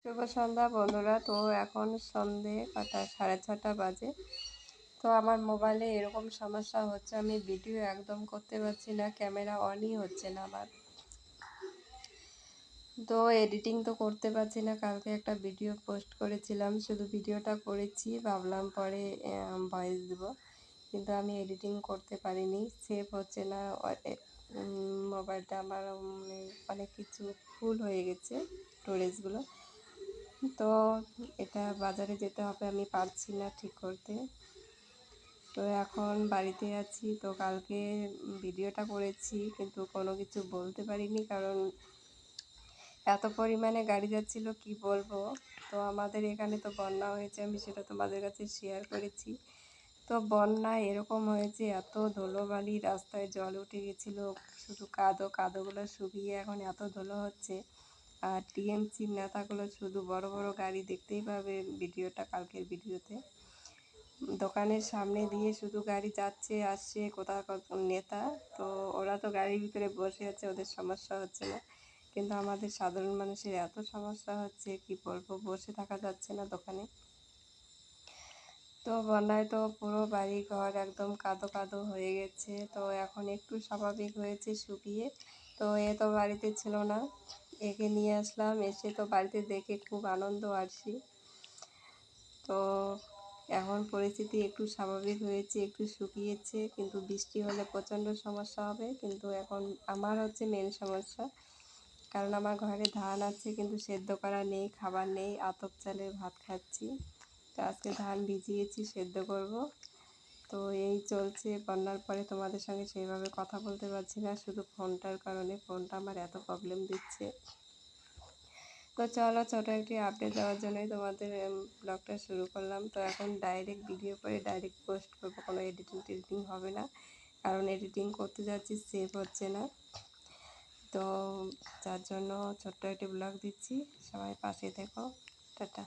শুভ সন্ধ্যা বন্ধুরা। তো এখন সন্ধে কটা 6:30 বাজে। তো আমার মোবাইলে এরকম সমস্যা হচ্ছে, আমি ভিডিও একদম করতে পারছি না, ক্যামেরা অনই হচ্ছে না আমার। তো এডিটিং তো করতে পারছি না। কালকে একটা ভিডিও পোস্ট করেছিলাম, শুধু ভিডিওটা করেছি, ভাবলাম পরে ভয়েস দেবো, কিন্তু আমি এডিটিং করতে পারিনি। সেভ হচ্ছে না। মোবাইলটা আমার অনেক কিছু ফুল হয়ে গেছে, স্টোরেজগুলো। তো এটা বাজারে যেতে হবে, আমি পারছি না ঠিক করতে। তো এখন বাড়িতে আছি। তো কালকে ভিডিওটা করেছি কিন্তু কোনো কিছু বলতে পারিনি, কারণ এত পরিমাণে গাড়ি যাচ্ছিল কি বলবো। তো আমাদের এখানে তো বন্যা হয়েছে, আমি সেটা তোমাদের কাছে শেয়ার করেছি। তো বন্যায় এরকম হয়েছে, এত ধুলোবালি, রাস্তায় জল উঠে গেছিলো, শুধু কাদোগুলো শুকিয়ে এখন এত ধুলো হচ্ছে। আর টিএমসির নেতাগুলো, শুধু বড় বড় গাড়ি দেখতেই পাবে ভিডিওটা, কালকের ভিডিওতে। দোকানের সামনে দিয়ে শুধু গাড়ি যাচ্ছে আসছে, কোথাও নেতা। তো ওরা তো গাড়ির ভিতরে বসে আছে, ওদের সমস্যা হচ্ছে না, কিন্তু আমাদের সাধারণ মানুষের এত সমস্যা হচ্ছে কি বলবো, বসে থাকা যাচ্ছে না দোকানে। তো বন্যায় তো পুরো বাড়ি ঘর একদম কাদো কাদো হয়ে গেছে। তো এখন একটু স্বাভাবিক হয়েছে, শুকিয়ে। তো এ তো বাড়িতে ছিল না, একে নিয়ে আসলাম। এসে তো বাড়িতে দেখে খুব আনন্দ আসছি। তো এখন পরিস্থিতি একটু স্বাভাবিক হয়েছে, একটু শুকিয়েছে, কিন্তু বৃষ্টি হলে প্রচণ্ড সমস্যা হবে। কিন্তু এখন আমার হচ্ছে মেন সমস্যা, কারণ আমার ঘরে ধান আছে কিন্তু সেদ্ধ করা নেই, খাবার নেই, আতপ চালের ভাত খাচ্ছি। তো আজকে ধান ভিজিয়েছি, সেদ্ধ করব। তো এই চলছে। বন্যার পরে তোমাদের সঙ্গে সেইভাবে কথা বলতে পারছি না, শুধু ফোনটার কারণে। ফোনটা আমার এত প্রবলেম দিচ্ছে। তো চলো, ছোটো একটি আপডেট দেওয়ার জন্যই তোমাদের ব্লগটা শুরু করলাম। তো এখন ডাইরেক্ট ভিডিও করে ডাইরেক্ট পোস্ট করবো, কোনো এডিটিং হবে না, কারণ এডিটিং করতে যাচ্ছি, সেভ হচ্ছে না। তো যার জন্য ছোট্ট একটি ব্লগ দিচ্ছি, সবাই পাশে থেকো। টাটা।